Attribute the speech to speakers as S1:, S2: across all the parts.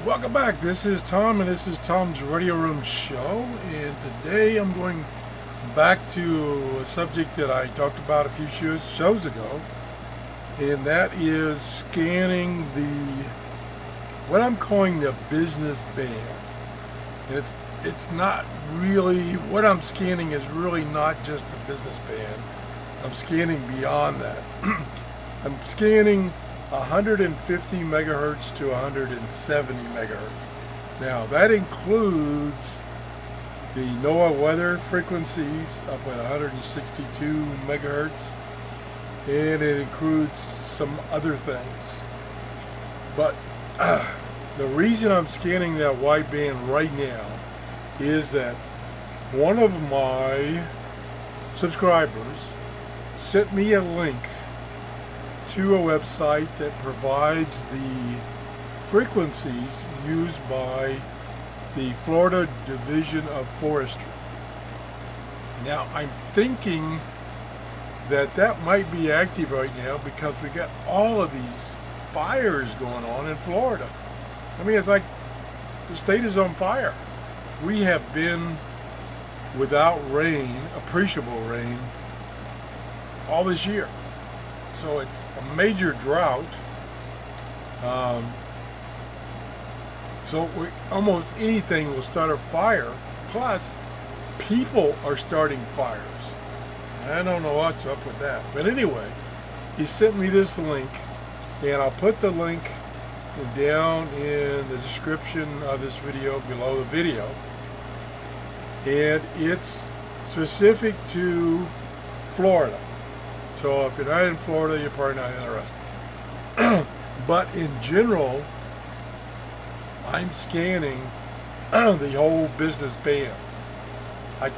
S1: Welcome back. This is Tom, and this is Tom's Radio Room Show. And today I'm going back to a subject that I talked about a few shows ago, and that is scanning what I'm calling the business band. And it's not really, what I'm scanning is really not just the business band. I'm scanning beyond that. I'm scanning 150 megahertz to 170 megahertz. Now that includes the NOAA weather frequencies up at 162 megahertz, and it includes some other things. But the reason I'm scanning that wideband right now is that one of my subscribers sent me a link to a website that provides the frequencies used by the Florida Division of Forestry. Now I'm thinking that might be active right now because we got all of these fires going on in Florida. I mean, it's like the state is on fire. We have been without rain, appreciable rain, all this year. So it's a major drought. So almost anything will start a fire. Plus, people are starting fires. I don't know what's up with that. But anyway, he sent me this link, and I'll put the link down in the description of this video, below the video. And it's specific to Florida. So if you're not in Florida, you're probably not interested. But in general, I'm scanning the whole business band. I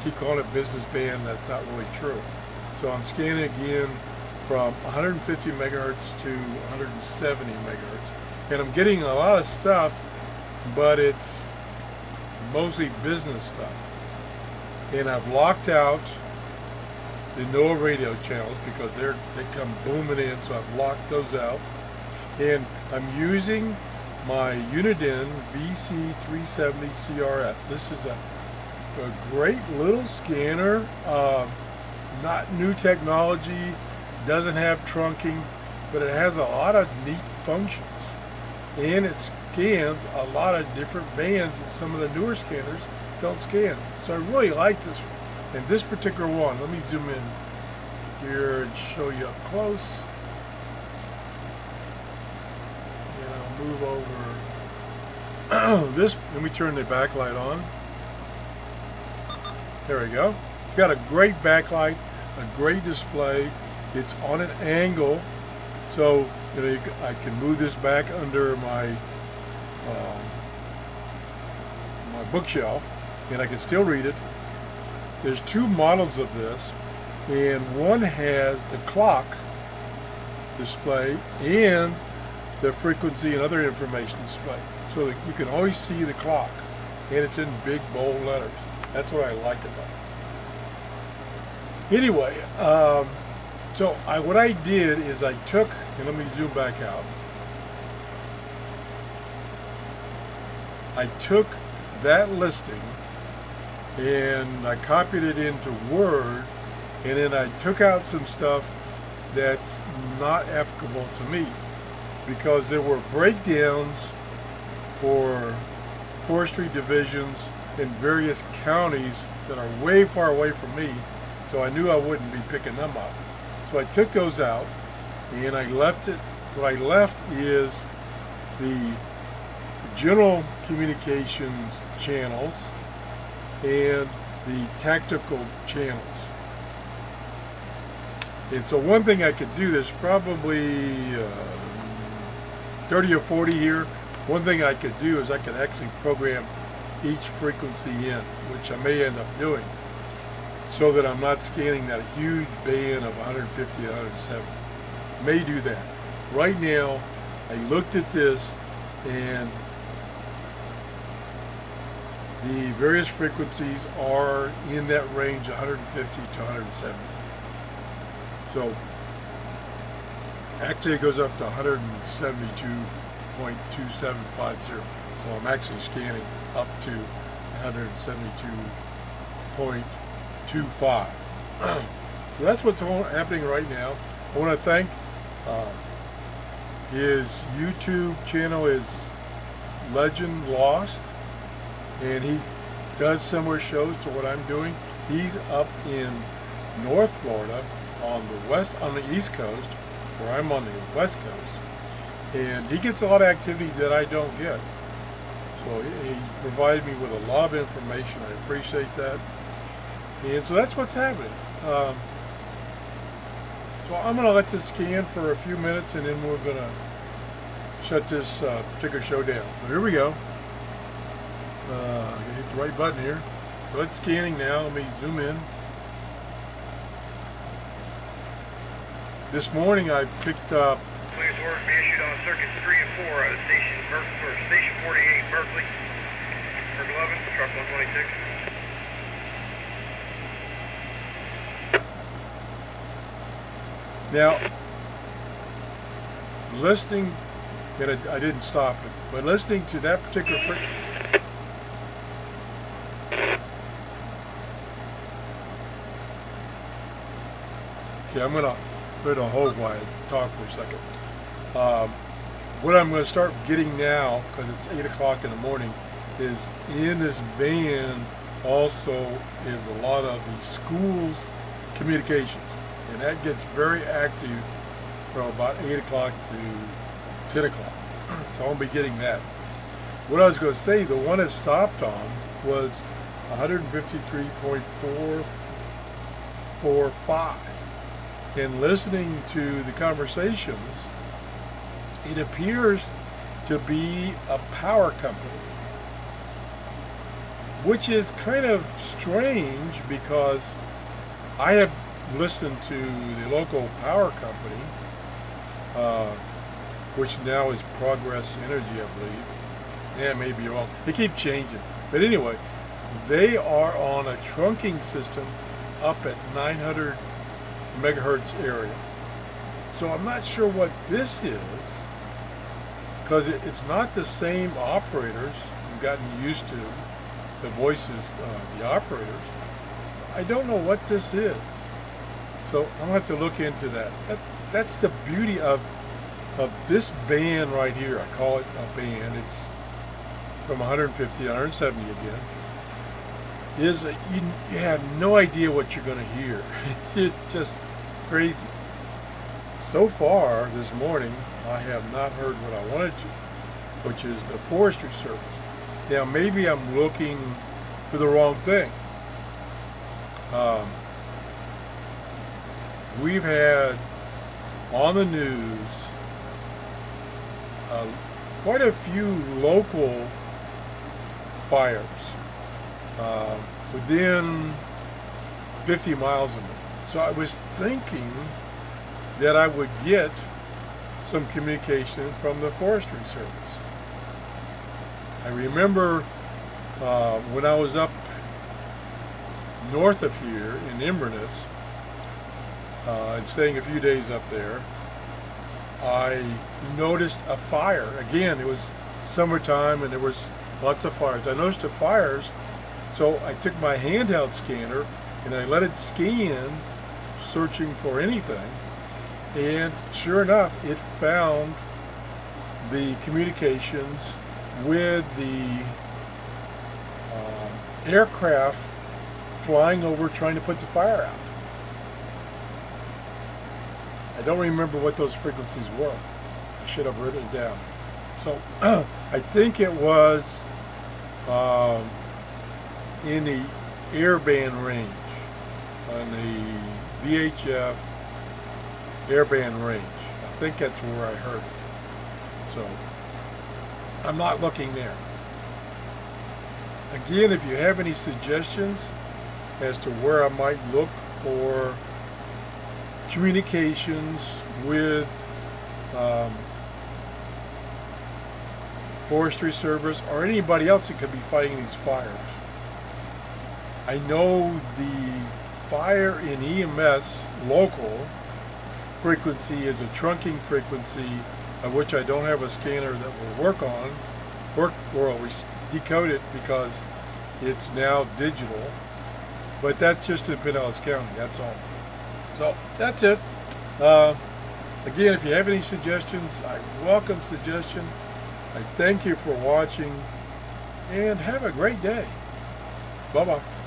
S1: keep calling it business band. That's not really true. So I'm scanning again from 150 megahertz to 170 megahertz. And I'm getting a lot of stuff, but it's mostly business stuff. And I've locked out the NOAA radio channels because they come booming in, so I've locked those out. And I'm using my Uniden VC370 TRRS. This is a great little scanner, not new technology, doesn't have trunking, but it has a lot of neat functions. And it scans a lot of different bands that some of the newer scanners don't scan. So I really like this one. And this particular one, let me zoom in here and show you up close. And I'll move over this. Let me turn the backlight on. There we go. It's got a great backlight, a great display. It's on an angle, so I can move this back under my my bookshelf, and I can still read it. There's two models of this, and one has the clock display and the frequency and other information display, so that you can always see the clock, and it's in big bold letters. That's what I like about it. Anyway, so what I did is I took, and let me zoom back out. I took that listing and I copied it into Word, and then I took out some stuff that's not applicable to me, because there were breakdowns for forestry divisions in various counties that are way far away from me, so I knew I wouldn't be picking them up. So I took those out, and I left it. What I left is the general communications channels and the tactical channels. And so one thing I could do, there's probably 30 or 40 here. One thing I could do is I could actually program each frequency in, which I may end up doing, so that I'm not scanning that huge band of 150 to 170. May do that. Right now, I looked at this, and the various frequencies are in that range, 150 to 170. So actually it goes up to 172 172.2750. So I'm actually scanning up to 172.25. So that's what's happening right now. I want to thank his YouTube channel is Legend Lost, and he does similar shows to what I'm doing. He's up in North Florida on the East Coast, where I'm on the West Coast, and he gets a lot of activity that I don't get. So he provided me with a lot of information. I appreciate that. And so that's what's happening. So I'm going to let this scan for a few minutes, and then we're going to shut this particular show down. So here we go. I'm going to hit the right button here. So it's scanning now. Let me zoom in. This morning I picked up...
S2: Please order be issued on circuits 3 and 4 out of station 48 Berkeley. Circle 11, truck 126.
S1: Now, listening, and I didn't stop it, but listening to that particular okay, I'm gonna put a hold while I talk for a second. What I'm going to start getting now, because it's 8 o'clock in the morning, is in this van also is a lot of the schools communications. And that gets very active from about 8 o'clock to 10 o'clock. So I'll be getting that. What I was going to say, the one it stopped on was 153.445. And listening to the conversations, it appears to be a power company, which is kind of strange because I have listened to the local power company, which now is Progress Energy, I believe. Yeah, maybe wrong. They keep changing. But anyway, they are on a trunking system up at 900 megahertz area. So I'm not sure what this is, because it's not the same operators. I've gotten used to the voices, the operators. I don't know what this is. So I'll have to look into that. That's the beauty of this band right here. I call it a band. It's from 150 to 170 again. Is you have no idea what you're going to hear. It's just crazy. So far this morning, I have not heard what I wanted to, which is the Forestry service. Now maybe I'm looking for the wrong thing. We've had on the news quite a few local fires within 50 miles of me. So I was thinking that I would get some communication from the Forestry service. I remember when I was up north of here in Inverness, and staying a few days up there, I noticed a fire. Again, it was summertime and there was lots of fires. I noticed the fires, so I took my handheld scanner and I let it scan, searching for anything, and sure enough, it found the communications with the aircraft flying over trying to put the fire out. I don't remember what those frequencies were. I should have written it down. So I think it was in the airband range, on the VHF airband range. I think that's where I heard it. So I'm not looking there. Again, if you have any suggestions as to where I might look for communications with Forestry service or anybody else that could be fighting these fires. I know the fire in EMS local frequency is a trunking frequency of which I don't have a scanner that will work on, or we decode it because it's now digital. But that's just in Pinellas County, that's all. So that's it. Again, if you have any suggestions, I welcome suggestion. I thank you for watching and have a great day. Bye-bye.